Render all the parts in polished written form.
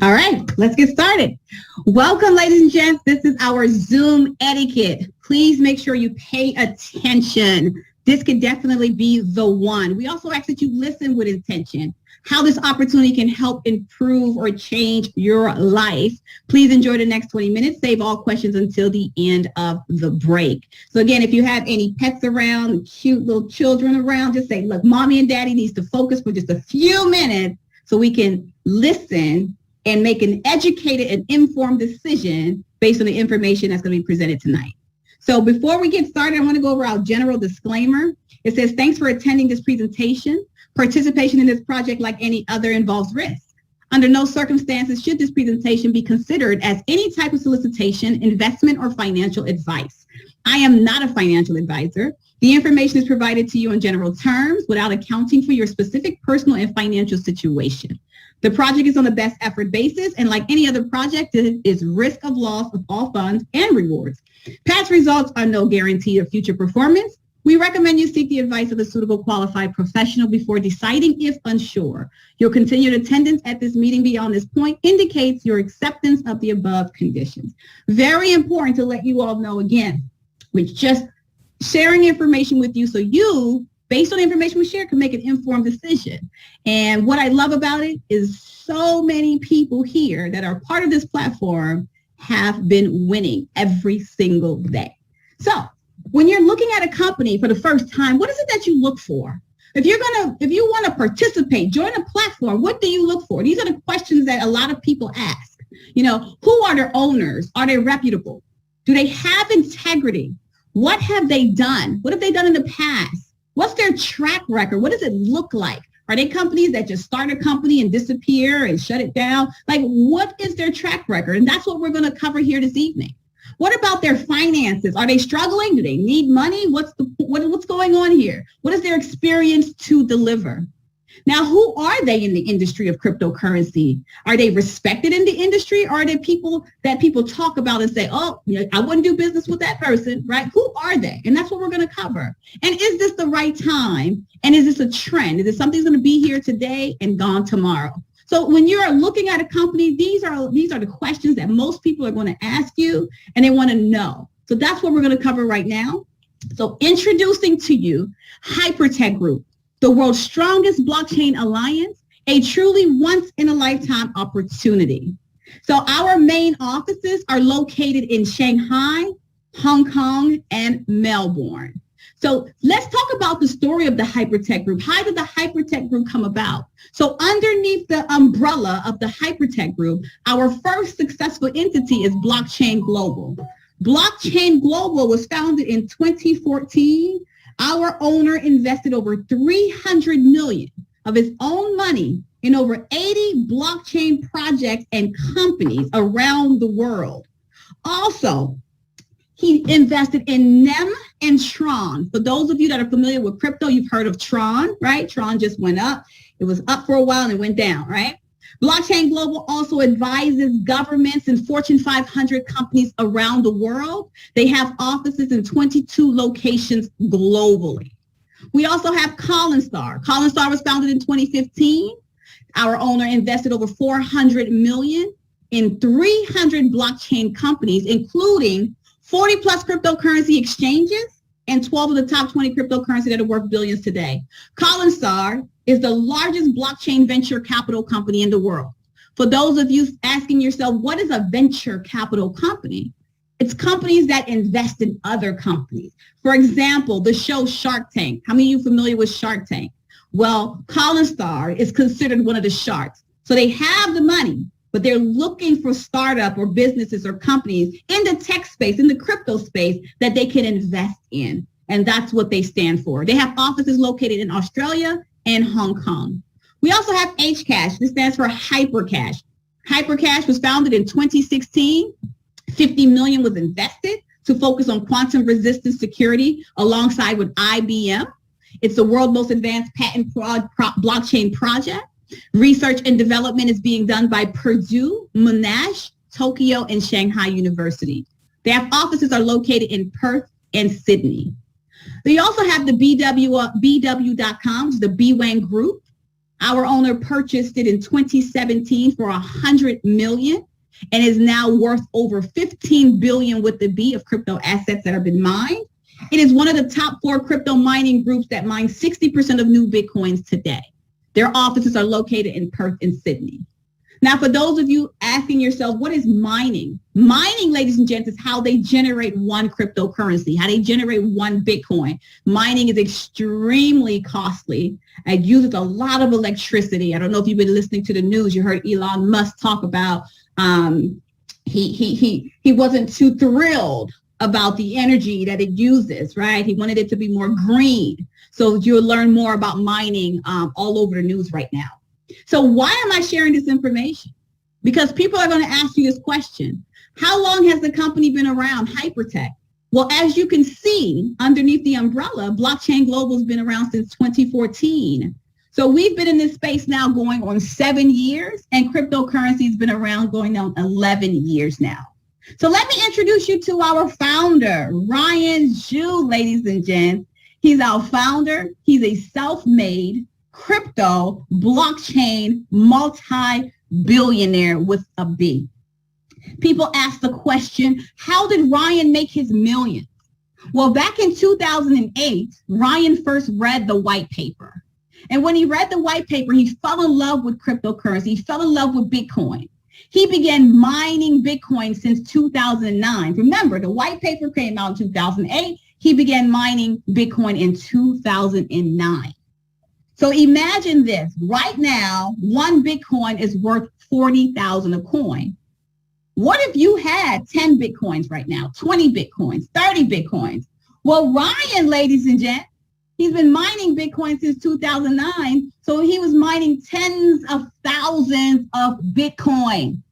All right, let's get started. Welcome, ladies and gents. This is our Zoom etiquette. Please make sure you pay attention. This could definitely be the one. We also ask that you listen with intention. How this opportunity can help improve or change your life. Please enjoy the next 20 minutes. Save all questions until the end of the break. So again, if you have any pets around, cute little children around, just say, look, mommy and daddy needs to focus for just a few minutes so we can listen and make an educated and informed decision based on the information that's going to be presented tonight. So before we get started, I want to go over our general disclaimer. It says, thanks for attending this presentation. Participation in this project, like any other, involves risk. Under no circumstances should this presentation be considered as any type of solicitation, investment, or financial advice. I am not a financial advisor. The information is provided to you in general terms without accounting for your specific personal and financial situation. The project is on a best effort basis, and like any other project, it is risk of loss of all funds and rewards. Past results are no guarantee of future performance. We recommend you seek the advice of a suitable qualified professional before deciding if unsure. Your continued attendance at this meeting beyond this point indicates your acceptance of the above conditions. Very important to let you all know again, we're just sharing information with you so you, based on the information we share, can make an informed decision. And what I love about it is so many people here that are part of this platform have been winning every single day. So when you're looking at a company for the first time, what is it that you look for? If you want to participate, join a platform, what do you look for? These are the questions that a lot of people ask. You know, who are their owners? Are they reputable? Do they have integrity? What have they done? What have they done in the past? What's their track record? What does it look like? Are they companies that just start a company and disappear and shut it down? Like, what is their track record? And that's what we're going to cover here this evening. What about their finances? Are they struggling? Do they need money? What's going on here? What is their experience to deliver? Now, who are they in the industry of cryptocurrency? Are they respected in the industry? Or are they people that people talk about and say, oh, I wouldn't do business with that person, right? Who are they? And that's what we're going to cover. And is this the right time? And is this a trend? Is this something that's going to be here today and gone tomorrow? So when you're looking at a company, these are the questions that most people are going to ask you, and they want to know. So that's what we're going to cover right now. So introducing to you HyperTech Group, the world's strongest blockchain alliance, a truly once-in-a-lifetime opportunity. So our main offices are located in Shanghai, Hong Kong, and Melbourne. So let's talk about the story of the HyperTech Group. How did the HyperTech Group come about? So underneath the umbrella of the HyperTech Group, our first successful entity is Blockchain Global. Blockchain Global was founded in 2014. Our owner invested over $300 million of his own money in over 80 blockchain projects and companies around the world. Also, he invested in NEM and Tron. For those of you that are familiar with crypto, you've heard of Tron, right? Tron just went up. It was up for a while and it went down, right? Blockchain Global also advises governments and Fortune 500 companies around the world. They have offices in 22 locations globally. We also have Collinstar. Collinstar was founded in 2015. Our owner invested over $400 million in 300 blockchain companies, including 40 plus cryptocurrency exchanges and 12 of the top 20 cryptocurrency that are worth billions today. Collinstar is the largest blockchain venture capital company in the world. For those of you asking yourself, what is a venture capital company? It's companies that invest in other companies. For example, the show Shark Tank. How many of you are familiar with Shark Tank? Well, Collinstar is considered one of the sharks. So they have the money, but they're looking for startup or businesses or companies in the tech space, in the crypto space that they can invest in. And that's what they stand for. They have offices located in Australia and Hong Kong. We also have HCash. This stands for HyperCash. HyperCash was founded in 2016. $50 million was invested to focus on quantum resistant security alongside with IBM. It's the world's most advanced patent blockchain project. Research and development is being done by Purdue, Monash, Tokyo, and Shanghai University. Their offices are located in Perth and Sydney. They also have the BW.com, the BWAN Group. Our owner purchased it in 2017 for $100 million and is now worth over 15 billion with the B of crypto assets that have been mined. It is one of the top 4 crypto mining groups that mine 60% of new Bitcoins today. Their offices are located in Perth and Sydney. Now, for those of you asking yourself, what is mining? Mining, ladies and gents, is how they generate one cryptocurrency, how they generate one Bitcoin. Mining is extremely costly. It uses a lot of electricity. I don't know if you've been listening to the news. You heard Elon Musk talk about he wasn't too thrilled about the energy that it uses, right? He wanted it to be more green. So you'll learn more about mining all over the news right now. So why am I sharing this information? Because people are going to ask you this question. How long has the company been around, Hypertech? Well, as you can see underneath the umbrella, Blockchain Global has been around since 2014. So we've been in this space now going on 7 years, and cryptocurrency has been around going on 11 years now. So let me introduce you to our founder, Ryan Zhu, ladies and gents. He's our founder. He's a self-made crypto blockchain multi-billionaire with a B. People ask the question, how did Ryan make his millions? Well, back in 2008, Ryan first read the white paper. And when he read the white paper, he fell in love with cryptocurrency. He fell in love with Bitcoin. He began mining Bitcoin since 2009. Remember, the white paper came out in 2008. He began mining Bitcoin in 2009. So imagine this. Right now, one Bitcoin is worth 40,000 a coin. What if you had 10 Bitcoins right now, 20 Bitcoins, 30 Bitcoins? Well, Ryan, ladies and gents, he's been mining Bitcoin since 2009. So he was mining tens of thousands of Bitcoin.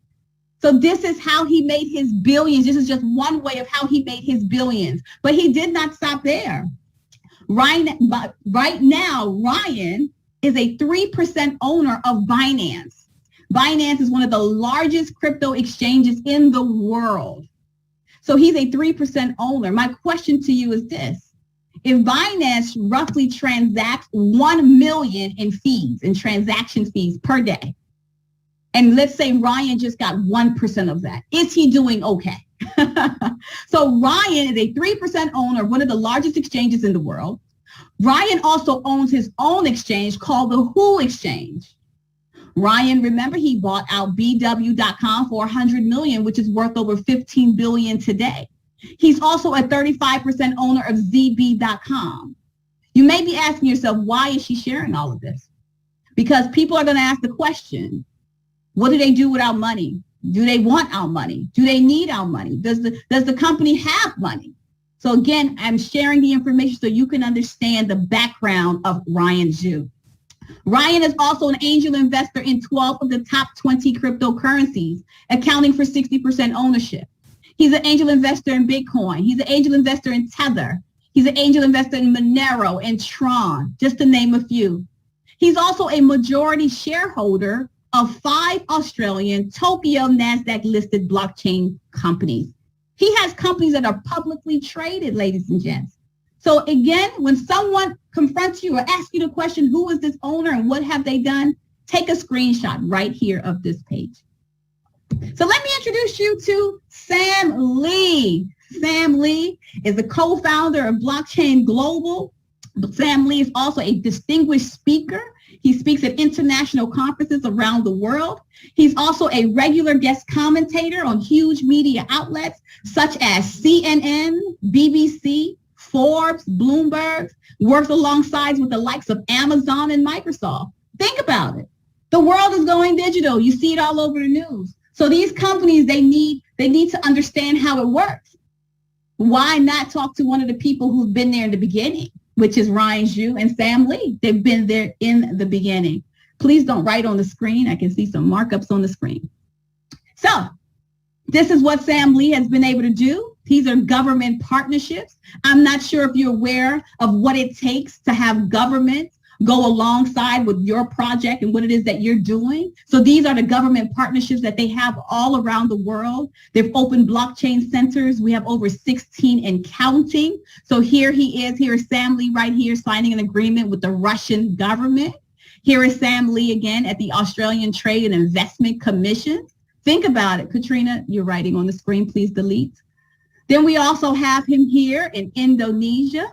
So this is how he made his billions. This is just one way of how he made his billions. But he did not stop there. Right now, Ryan is a 3% owner of Binance. Binance is one of the largest crypto exchanges in the world. So he's a 3% owner. My question to you is this. If Binance roughly transacts 1 million in fees, in transaction fees per day, and let's say Ryan just got 1% of that, is he doing okay? So Ryan is a 3% owner of one of the largest exchanges in the world. Ryan also owns his own exchange called the Who Exchange. Ryan, remember, he bought out BW.com for $100 million, which is worth over 15 billion today. He's also a 35% owner of ZB.com. You may be asking yourself, why is she sharing all of this? Because people are going to ask the question, what do they do with our money? Do they want our money? Do they need our money? Does the company have money? So again, I'm sharing the information so you can understand the background of Ryan Zhu. Ryan is also an angel investor in 12 of the top 20 cryptocurrencies, accounting for 60% ownership. He's an angel investor in Bitcoin. He's an angel investor in Tether. He's an angel investor in Monero and Tron, just to name a few. He's also a majority shareholder of 5 Australian Tokyo NASDAQ listed blockchain companies. He has companies that are publicly traded, ladies and gents. So again, when someone confronts you or asks you the question, who is this owner and what have they done? Take a screenshot right here of this page. So let me introduce you to Sam Lee. Sam Lee is the co-founder of Blockchain Global. Sam Lee is also a distinguished speaker. He speaks at international conferences around the world. He's also a regular guest commentator on huge media outlets such as CNN, BBC, Forbes, Bloomberg, works alongside with the likes of Amazon and Microsoft. Think about it. The world is going digital. You see it all over the news. So these companies, they need to understand how it works. Why not talk to one of the people who've been there in the beginning, which is Ryan Zhu and Sam Lee. They've been there in the beginning. Please don't write on the screen. I can see some markups on the screen. So this is what Sam Lee has been able to do. These are government partnerships. I'm not sure if you're aware of what it takes to have government go alongside with your project and what it is that you're doing. So these are the government partnerships that they have all around the world. They've opened blockchain centers. We have over 16 and counting. So here is Sam Lee right here signing an agreement with the Russian government. Here is Sam Lee again at the Australian Trade and Investment Commission. Think about it. Katrina, you're writing on the screen. Please delete. Then we also have him here in Indonesia,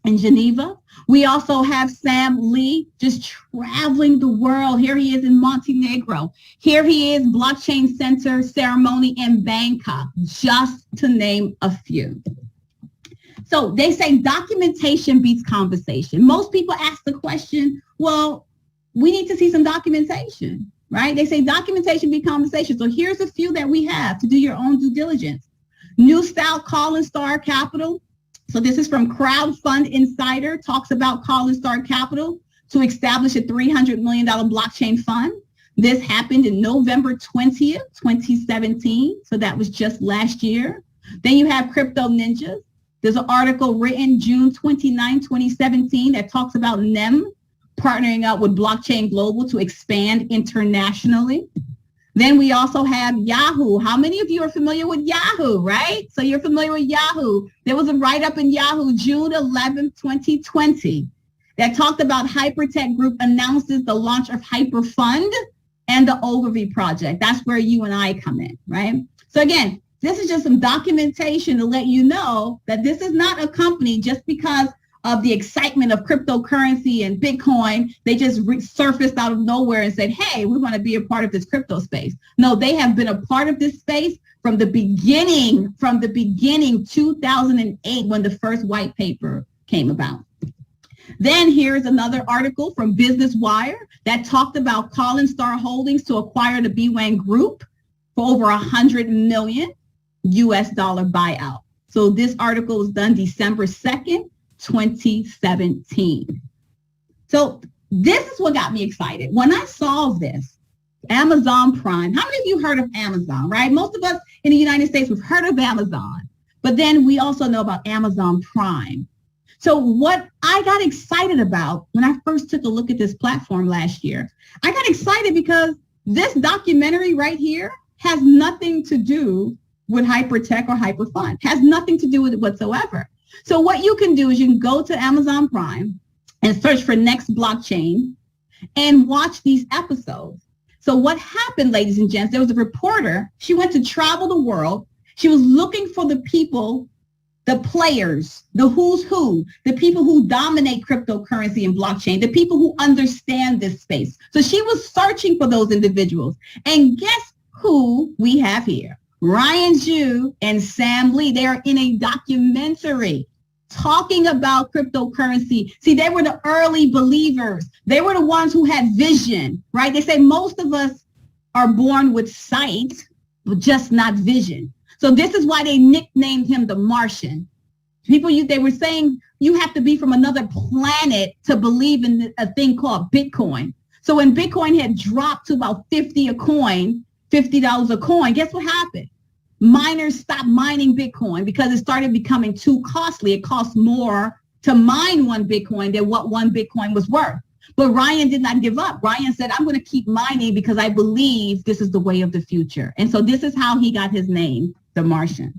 in Geneva. We also have Sam Lee just traveling the world. Here he is in Montenegro. Here he is, Blockchain Center ceremony in Bangkok, just to name a few. So they say documentation beats conversation. Most people ask the question, well, we need to see some documentation, right? They say documentation beats conversation. So here's a few that we have to do your own due diligence. New Style Call and Star Capital. So this is from Crowdfund Insider, talks about Call and Star Capital to establish a $300 million blockchain fund. This happened in November 20th, 2017. So that was just last year. Then you have Crypto Ninjas. There's an article written June 29, 2017 that talks about NEM partnering up with Blockchain Global to expand internationally. Then we also have Yahoo. How many of you are familiar with Yahoo, right? So you're familiar with Yahoo. There was a write-up in Yahoo June 11, 2020 that talked about Hypertech Group announces the launch of HyperFund and the Overview project. That's where you and I come in, right? So again, this is just some documentation to let you know that this is not a company just because of the excitement of cryptocurrency and Bitcoin. They just surfaced out of nowhere and said, hey, we want to be a part of this crypto space. No, they have been a part of this space from the beginning, 2008, when the first white paper came about. Then here's another article from Business Wire that talked about Call and Star Holdings to acquire the BWAN Group for over $100 million US dollar buyout. So this article was done December 2nd, 2017. So this is what got me excited. When I saw this, Amazon Prime, how many of you heard of Amazon, right? Most of us in the United States, we've heard of Amazon, but then we also know about Amazon Prime. So what I got excited about when I first took a look at this platform last year, I got excited because this documentary right here has nothing to do with Hypertech or HyperFund, has nothing to do with it whatsoever. So what you can do is you can go to Amazon Prime and search for Next Blockchain and watch these episodes. So what happened, ladies and gents, there was a reporter. She went to travel the world. She was looking for the people, the players, the who's who, the people who dominate cryptocurrency and blockchain, the people who understand this space. So she was searching for those individuals. And guess who we have here? Ryan Zhu and Sam Lee. They are in a documentary talking about cryptocurrency. See, they were the early believers. They were the ones who had vision, right? They say most of us are born with sight, but just not vision. So this is why they nicknamed him the Martian. They were saying you have to be from another planet to believe in a thing called Bitcoin. So when Bitcoin had dropped to about $50 a coin, $50 a coin, guess what happened? Miners stopped mining Bitcoin because it started becoming too costly. It cost more to mine one Bitcoin than what one Bitcoin was worth. But Ryan did not give up. Ryan said, I'm going to keep mining because I believe this is the way of the future. And so this is how he got his name, the Martian.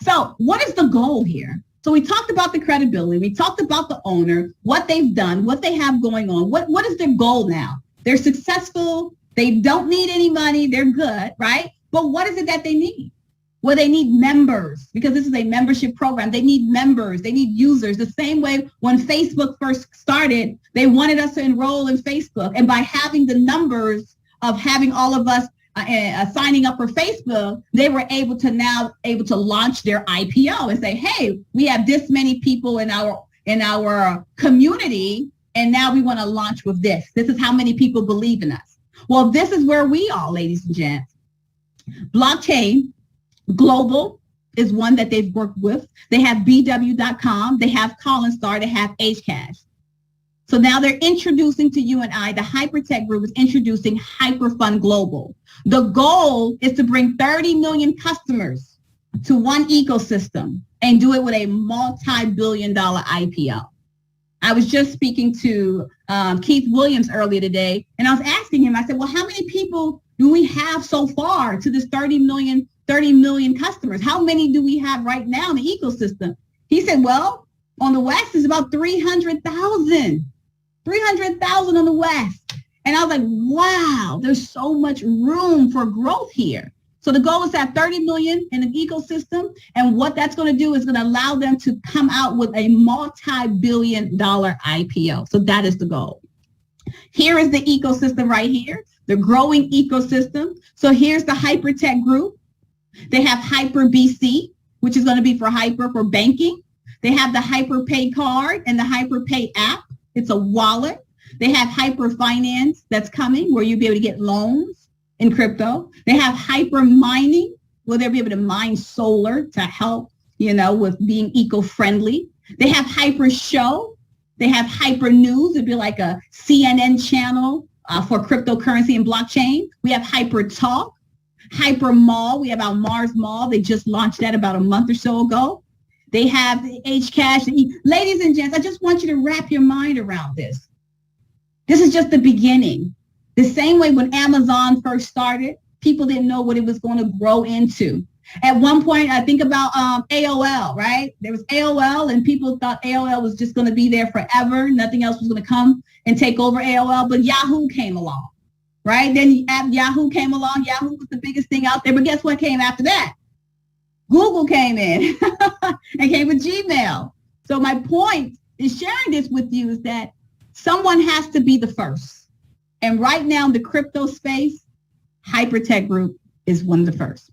So what is the goal here? So we talked about the credibility. We talked about the owner, what they've done, what they have going on. What is their goal now? They're successful. They don't need any money. They're good, right? But what is it that they need? Well, they need members because this is a membership program. They need members. They need users. The same way when Facebook first started, they wanted us to enroll in Facebook. And by having the numbers of having all of us signing up for Facebook, they were able to launch their IPO and say, hey, we have this many people in our community, and now we want to launch with this. This is how many people believe in us. Well, this is where we are, ladies and gents. Blockchain Global is one that they've worked with. They have BW.com, they have Call and Star, they have Hcash. So now they're introducing to you and I, the Hypertech Group is introducing HyperFund Global. The goal is to bring 30 million customers to one ecosystem and do it with a multi-billion-dollar IPO. I was just speaking to Keith Williams earlier today, and I was asking him, I said, well, how many people do we have so far to this 30 million customers? How many do we have right now in the ecosystem? He said, well, on the West is about 300,000. 300,000 on the West. And I was like, wow, there's so much room for growth here. So the goal is to have 30 million in the ecosystem. And what that's going to do is going to allow them to come out with a multi-billion-dollar IPO. So that is the goal. Here is the ecosystem right here, the growing ecosystem. So here's the Hypertech group. They have Hyper BC, which is going to be for Hyper for banking. They have the HyperPay card and the HyperPay app. It's a wallet. They have Hyper Finance that's coming where you'll be able to get loans in crypto. They have Hyper Mining where they'll be able to mine solar to help, with being eco-friendly. They have Hyper Show. They have Hyper News. It'd be like a CNN channel for cryptocurrency and blockchain. We have Hyper Talk. Hyper Mall. We have our Mars Mall. They just launched that about a month or so ago. They have the Hcash. Ladies and gents, I just want you to wrap your mind around this. This is just the beginning. The same way when Amazon first started, people didn't know what it was going to grow into. At one point, I think about AOL, right? There was AOL and people thought AOL was just going to be there forever. Nothing else was going to come and take over AOL, but Yahoo came along, right? Then Yahoo came along. Yahoo was the biggest thing out there, but guess what came after that? Google came in and came with Gmail. So my point in sharing this with you is that someone has to be the first. And right now in the crypto space, Hypertech Group is one of the first.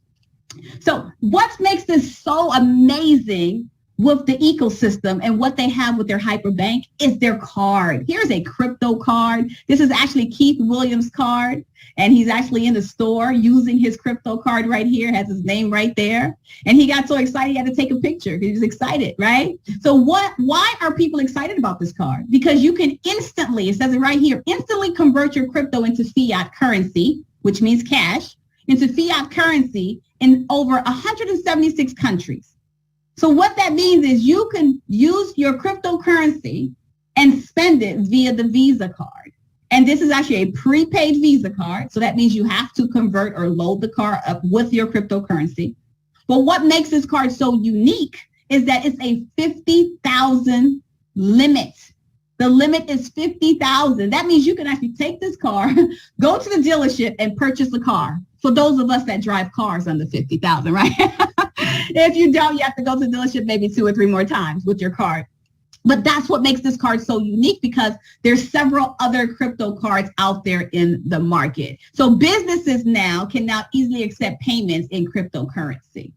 So what makes this so amazing with the ecosystem and what they have with their Hyperbank is their card. Here's a crypto card. This is actually Keith Williams' card, and he's actually in the store using his crypto card right here, has his name right there. And he got so excited he had to take a picture. He was excited, right? So why are people excited about this card? Because you can instantly, it says it right here, instantly convert your crypto into fiat currency, which means cash, into fiat currency in over 176 countries. So what that means is you can use your cryptocurrency and spend it via the Visa card. And this is actually a prepaid Visa card. So that means you have to convert or load the card up with your cryptocurrency. But what makes this card so unique is that it's a 50,000 limit. The limit is 50,000. That means you can actually take this car, go to the dealership and purchase a car. For those of us that drive cars under 50,000, right? If you don't, you have to go to the dealership maybe 2 or 3 more times with your card. But that's what makes this card so unique because there's several other crypto cards out there in the market. So businesses now can easily accept payments in cryptocurrency.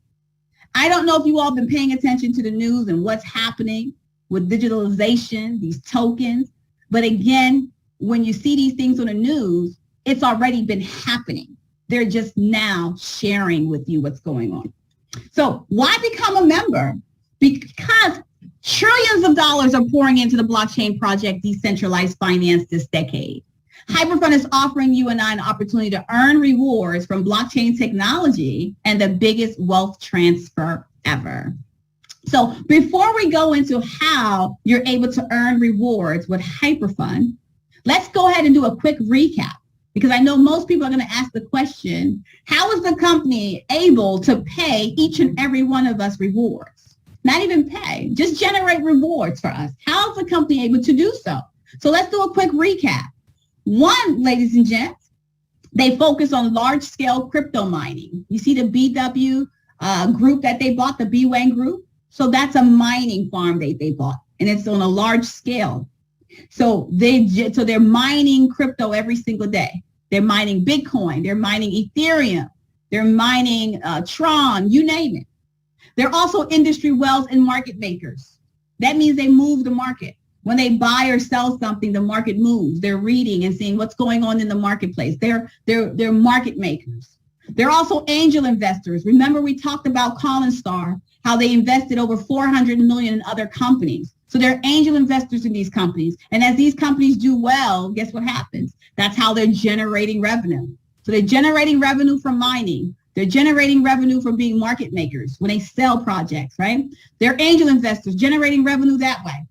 I don't know if you all been paying attention to the news and what's happening with digitalization, these tokens. But again, when you see these things on the news, it's already been happening. They're just now sharing with you what's going on. So why become a member? Because trillions of dollars are pouring into the blockchain project Decentralized Finance this decade. HyperFund is offering you and I an opportunity to earn rewards from blockchain technology and the biggest wealth transfer ever. So before we go into how you're able to earn rewards with HyperFund, let's go ahead and do a quick recap. Because I know most people are going to ask the question, how is the company able to pay each and every one of us rewards? Not even pay, just generate rewards for us. How is the company able to do so? So let's do a quick recap. One, ladies and gents, they focus on large-scale crypto mining. You see the BW group that they bought, the BWAN group? So that's a mining farm they bought, and it's on a large scale. So they're mining crypto every single day. They're mining Bitcoin. They're mining Ethereum. They're mining Tron, you name it. They're also industry wells and market makers. That means they move the market. When they buy or sell something, the market moves. They're reading and seeing what's going on in the marketplace. They're market makers. They're also angel investors. Remember, we talked about Coinstar, how they invested over $400 million in other companies. So they're angel investors in these companies. And as these companies do well, guess what happens? That's how they're generating revenue. So they're generating revenue from mining. They're generating revenue from being market makers when they sell projects, right? They're angel investors generating revenue that way.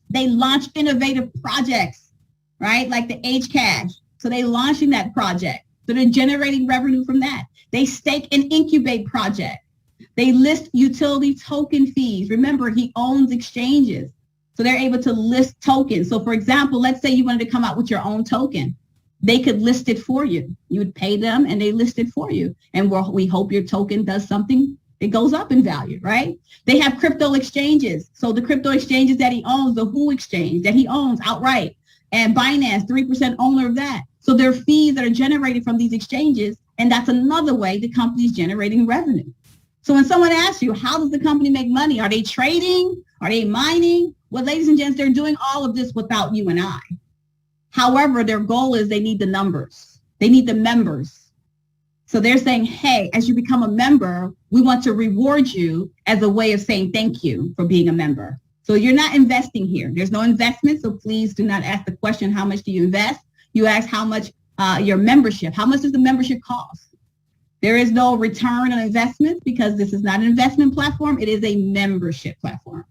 They launch innovative projects, right? Like the Hcash. So they're launching that project. So they're generating revenue from that. They stake and incubate projects. They list utility token fees. Remember, he owns exchanges. So they're able to list tokens. So for example, let's say you wanted to come out with your own token. They could list it for you. You would pay them and they list it for you. And we hope your token does something. It goes up in value, right? They have crypto exchanges. So the crypto exchanges that he owns, the Who exchange that he owns outright, and Binance, 3% owner of that. So there are fees that are generated from these exchanges. And that's another way the company's generating revenue. So when someone asks you, how does the company make money? Are they trading? Are they mining? Well, ladies and gents, they're doing all of this without you and I. However, their goal is they need the numbers. They need the members. So they're saying, hey, as you become a member, we want to reward you as a way of saying thank you for being a member. So you're not investing here. There's no investment. So please do not ask the question, how much do you invest? You ask how much your membership, how much does the membership cost? There is no return on investment because this is not an investment platform. It is a membership platform.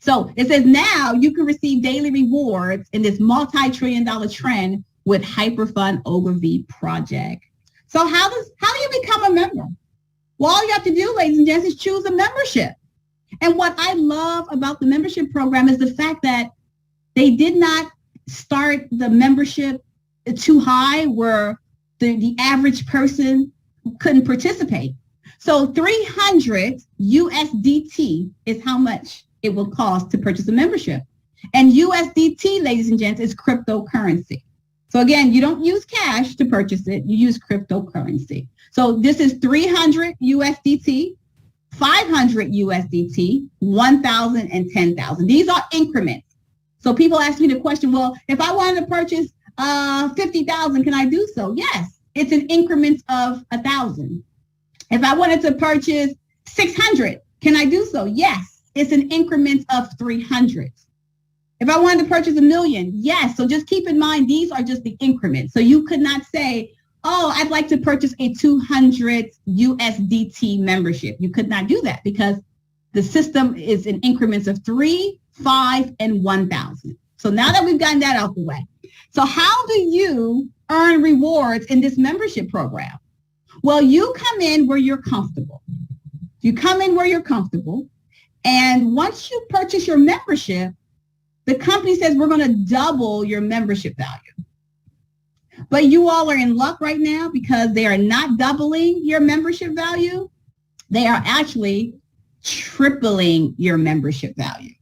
So it says now you can receive daily rewards in this multi-trillion-dollar trend with HyperFund Ogilvy project. So how do you become a member? Well, all you have to do, ladies and gents, is choose a membership. And what I love about the membership program is the fact that they did not start the membership too high where the average person couldn't participate. So 300 USDT is how much it will cost to purchase a membership. And USDT, ladies and gents, is cryptocurrency. So again, you don't use cash to purchase it. You use cryptocurrency. So this is 300 USDT, 500 USDT, 1,000 and 10,000. These are increments. So people ask me the question, well, if I wanted to purchase 50,000, can I do so? Yes, it's an increment of 1,000. If I wanted to purchase 600, can I do so? Yes. It's an increment of 300. If I wanted to purchase 1 million, yes. So just keep in mind, these are just the increments. So you could not say, oh, I'd like to purchase a 200 USDT membership. You could not do that because the system is in increments of 3, 5, and 1,000. So now that we've gotten that out the way. So how do you earn rewards in this membership program? Well, you come in where you're comfortable. You come in where you're comfortable. And once you purchase your membership, the company says we're going to double your membership value. But you all are in luck right now because they are not doubling your membership value. They are actually tripling your membership value,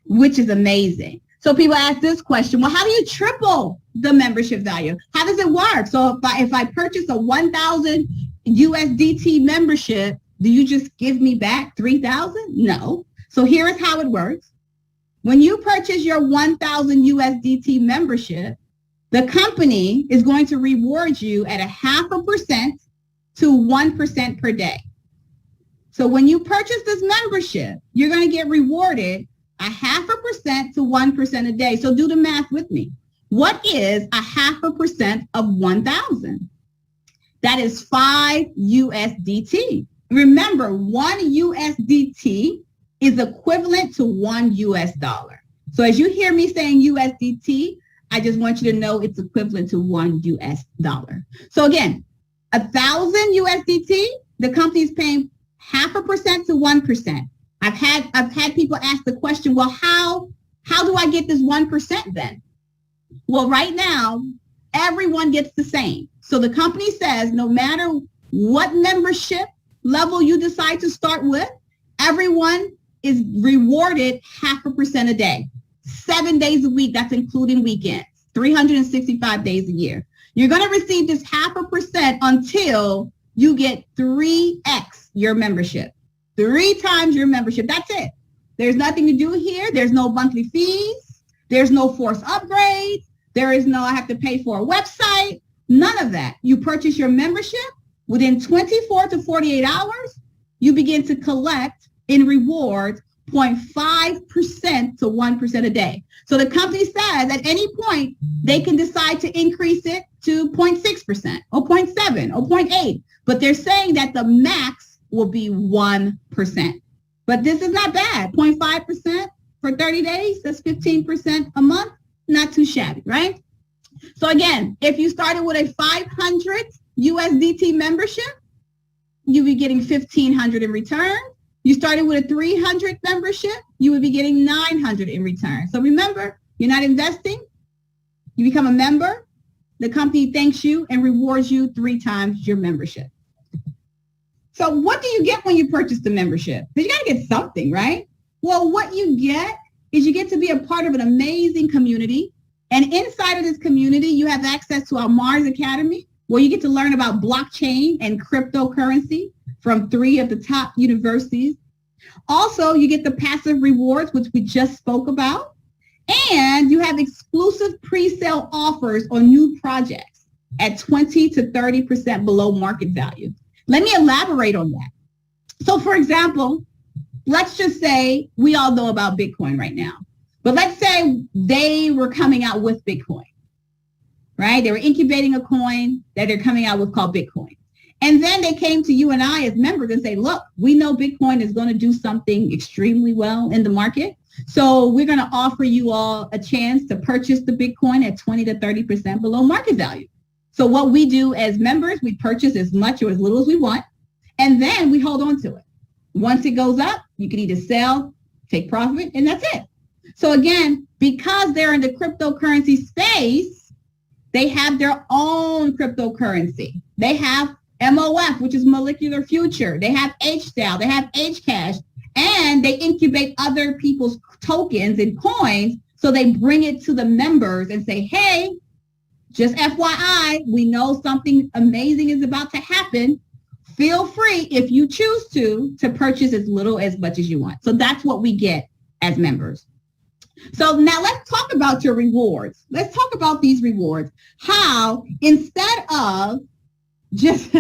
which is amazing. So people ask this question, well, how do you triple the membership value? How does it work? So if I purchase a 1,000 USDT membership, do you just give me back 3,000? No. So here is how it works. When you purchase your 1,000 USDT membership, the company is going to reward you at 0.5% to 1% per day. So when you purchase this membership, you're going to get rewarded 0.5% to 1% a day. So do the math with me. What is 0.5% of 1,000? That is 5 USDT. Remember, 1 USDT is equivalent to $1. So as you hear me saying USDT, I just want you to know it's equivalent to $1. So again, 1,000 USDT, the company is paying 0.5% to 1%. I've had people ask the question, well, how do I get this 1% then? Well, right now, everyone gets the same. So the company says no matter what membership level you decide to start with, everyone is rewarded 0.5% a day, 7 days a week. That's including weekends, 365 days a year. You're going to receive this 0.5% until you get 3x your membership, 3 times your membership. That's it. There's nothing to do here. There's no monthly fees. There's no forced upgrades. There is no, I have to pay for a website. None of that. You purchase your membership. Within 24 to 48 hours, you begin to collect in rewards 0.5% to 1% a day. So the company says at any point, they can decide to increase it to 0.6% or 0.7 or 0.8. But they're saying that the max will be 1%. But this is not bad. 0.5% for 30 days, that's 15% a month. Not too shabby, right? So again, if you started with a 500 USDT membership, you'll be getting 1,500 in return. You started with a 300 membership, you would be getting 900 in return. So remember, you're not investing. You become a member. The company thanks you and rewards you 3 times your membership. So what do you get when you purchase the membership? Because you got to get something, right? Well, what you get is you get to be a part of an amazing community. And inside of this community, you have access to our Mars Academy, where you get to learn about blockchain and cryptocurrency from 3 of the top universities. Also, you get the passive rewards, which we just spoke about. And you have exclusive pre-sale offers on new projects at 20 to 30% below market value. Let me elaborate on that. So for example, let's just say we all know about Bitcoin right now, but let's say they were coming out with Bitcoin, right? They were incubating a coin that they're coming out with called Bitcoin. And then they came to you and I as members and say, look, we know Bitcoin is going to do something extremely well in the market. So we're going to offer you all a chance to purchase the Bitcoin at 20 to 30% below market value. So what we do as members, we purchase as much or as little as we want, and then we hold on to it. Once it goes up, you can either sell, take profit, and that's it. So again, because they're in the cryptocurrency space, they have their own cryptocurrency. They have MOF, which is molecular future. They have HDAO, they have HCash, and they incubate other people's tokens and coins. So they bring it to the members and say, hey, just FYI, we know something amazing is about to happen. Feel free, if you choose to purchase as little as much as you want. So that's what we get as members. So now let's talk about your rewards. Let's talk about these rewards. How instead of just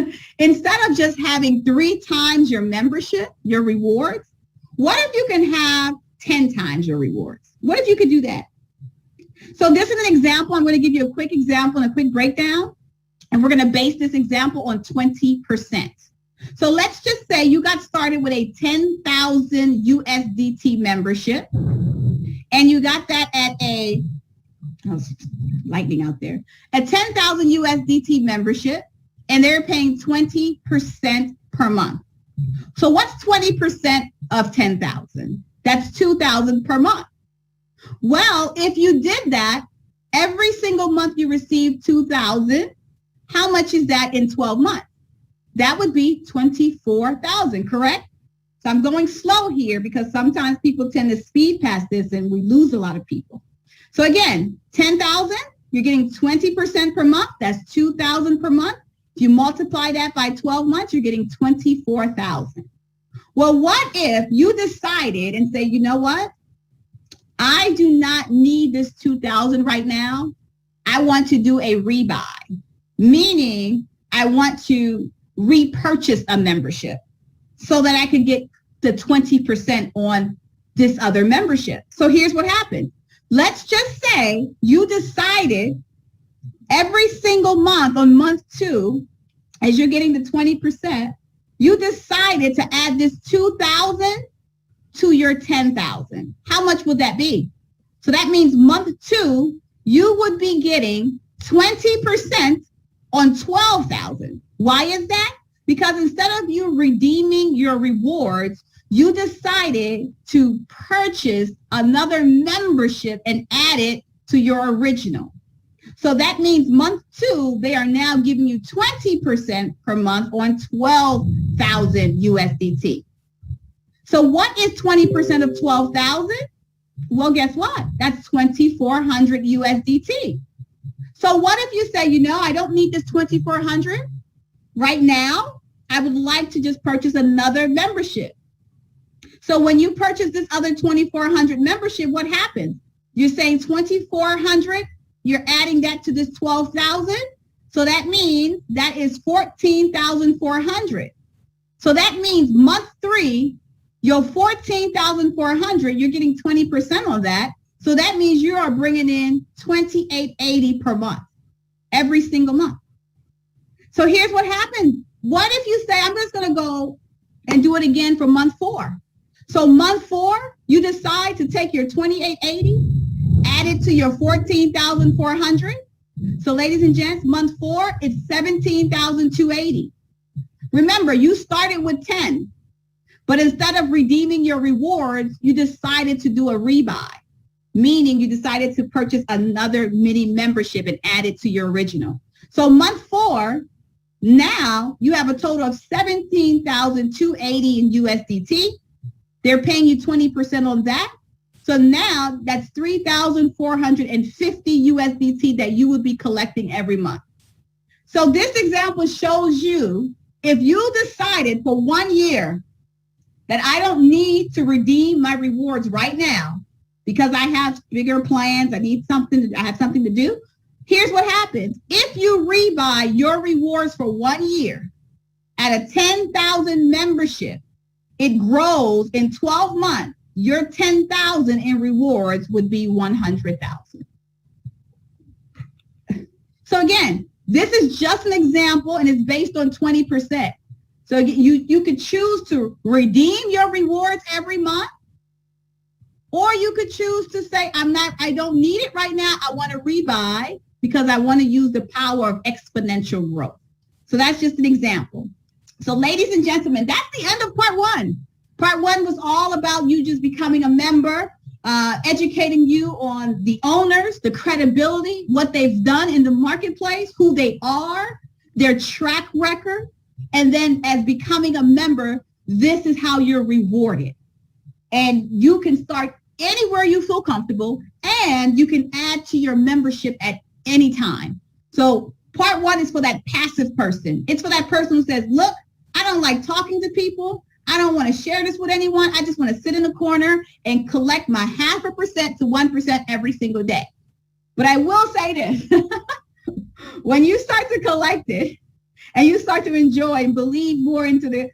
having 3 times your membership, your rewards, what if you can have 10 times your rewards? What if you could do that? So this is an example. I'm going to give you a quick example and a quick breakdown. And we're going to base this example on 20%. So let's just say you got started with a 10,000 USDT membership. And you got that at lightning out there, a 10,000 USDT membership. And they're paying 20% per month. So what's 20% of 10,000? That's 2,000 per month. Well, if you did that, every single month you receive 2,000. How much is that in 12 months? That would be 24,000, correct? So I'm going slow here because sometimes people tend to speed past this and we lose a lot of people. So again, 10,000, you're getting 20% per month. That's 2,000 per month. If you multiply that by 12 months, you're getting 24,000. Well, what if you decided and say, you know what? I do not need this 2,000 right now. I want to do a rebuy, meaning I want to repurchase a membership so that I could get the 20% on this other membership. So here's what happened. Let's just say you decided every single month on month 2, as you're getting the 20%, you decided to add this 2,000 to your 10,000. How much would that be? So that means month 2, you would be getting 20% on 12,000. Why is that? Because instead of you redeeming your rewards, you decided to purchase another membership and add it to your original. So that means month 2, they are now giving you 20% per month on 12,000 USDT. So what is 20% of 12,000? Well, guess what? That's 2,400 USDT. So what if you say, you know, I don't need this 2,400 right now. I would like to just purchase another membership. So when you purchase this other 2,400 membership, what happens? You're saying 2,400, you're adding that to this 12,000. So that means that is 14,400. So that means month 3, your 14,400, you're getting 20% on that. So that means you are bringing in $2,880 per month, every single month. So here's what happens. What if you say, I'm just going to go and do it again for month 4? So month 4, you decide to take your $2,880, add it to your 14,400. So ladies and gents, month 4, it's 17,280. Remember, you started with 10. But instead of redeeming your rewards, you decided to do a rebuy, meaning you decided to purchase another mini membership and add it to your original. So month 4, now you have a total of $17,280 in USDT. They're paying you 20% on that. So now that's $3,450 USDT that you would be collecting every month. So this example shows you, if you decided for 1 year that I don't need to redeem my rewards right now because I have bigger plans, I have something to do. Here's what happens. If you rebuy your rewards for 1 year at a 10,000 membership, it grows in 12 months. Your 10,000 in rewards would be 100,000. So again, this is just an example and it's based on 20%. So you could choose to redeem your rewards every month, or you could choose to say, I don't need it right now. I want to rebuy because I want to use the power of exponential growth. So that's just an example. So ladies and gentlemen, that's the end of part 1. Part 1 was all about you just becoming a member, educating you on the owners, the credibility, what they've done in the marketplace, who they are, their track record. And then as becoming a member, this is how you're rewarded. And you can start anywhere you feel comfortable, and you can add to your membership at any time. So part 1 is for that passive person. It's for that person who says, look, I don't like talking to people. I don't want to share this with anyone. I just want to sit in a corner and collect my 0.5% to 1% every single day. But I will say this, when you start to collect it and you start to enjoy and believe more into this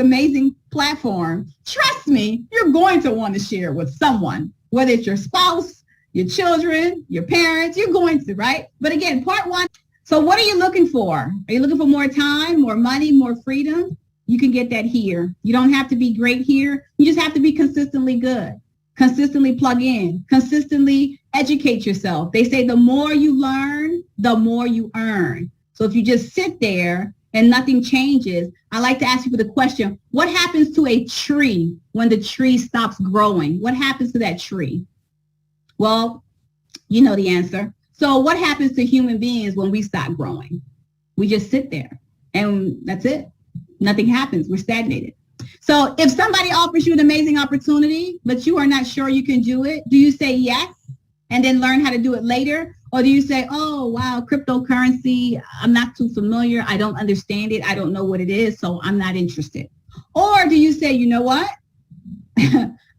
amazing platform, trust me, you're going to want to share with someone, whether it's your spouse, your children, your parents, you're going to, right? But again, part 1. So what are you looking for? Are you looking for more time, more money, more freedom? You can get that here. You don't have to be great here. You just have to be consistently good, consistently plug in, consistently educate yourself. They say the more you learn, the more you earn. So if you just sit there and nothing changes, I like to ask you the question, what happens to a tree when the tree stops growing? What happens to that tree? Well, you know the answer. So what happens to human beings when we stop growing? We just sit there and that's it. Nothing happens. We're stagnated. So if somebody offers you an amazing opportunity, but you are not sure you can do it, do you say yes and then learn how to do it later? Or do you say, oh, wow, cryptocurrency, I'm not too familiar. I don't understand it. I don't know what it is, so I'm not interested. Or do you say, you know what?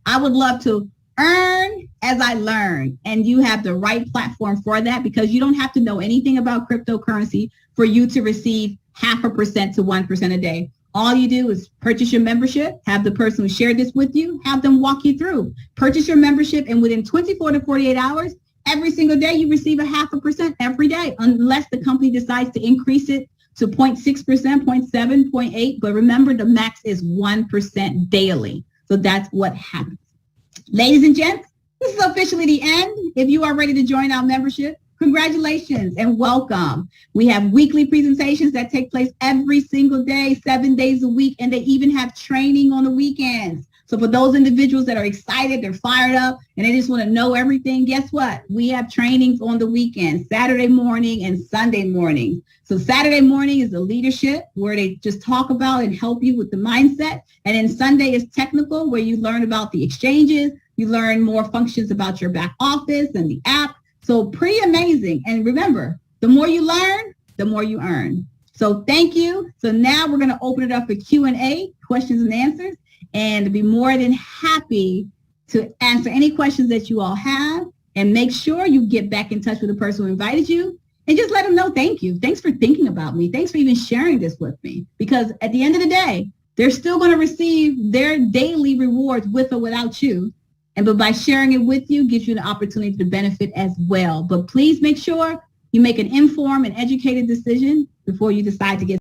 I would love to earn as I learn. And you have the right platform for that, because you don't have to know anything about cryptocurrency for you to receive 0.5% to 1% a day. All you do is purchase your membership, have the person who shared this with you, have them walk you through. Purchase your membership, and within 24 to 48 hours, every single day you receive 0.5% every day, unless the company decides to increase it to 0.6%, 0.7, 0.8. But remember, the max is 1% daily. So that's what happens. Ladies and gents, this is officially the end. If you are ready to join our membership, congratulations and welcome. We have weekly presentations that take place every single day, 7 days a week, and they even have training on the weekends. So for those individuals that are excited, they're fired up, and they just want to know everything, guess what? We have trainings on the weekends, Saturday morning and Sunday morning. So Saturday morning is the leadership, where they just talk about and help you with the mindset. And then Sunday is technical, where you learn about the exchanges, you learn more functions about your back office and the app. So pretty amazing. And remember, the more you learn, the more you earn. So thank you. So now we're going to open it up for Q&A, questions and answers, and be more than happy to answer any questions that you all have. And make sure you get back in touch with the person who invited you and just let them know thank you. Thanks for thinking about me. Thanks for even sharing this with me. Because at the end of the day, they're still going to receive their daily rewards with or without you. But by sharing it with you gives you the opportunity to benefit as well. But please make sure you make an informed and educated decision before you decide to get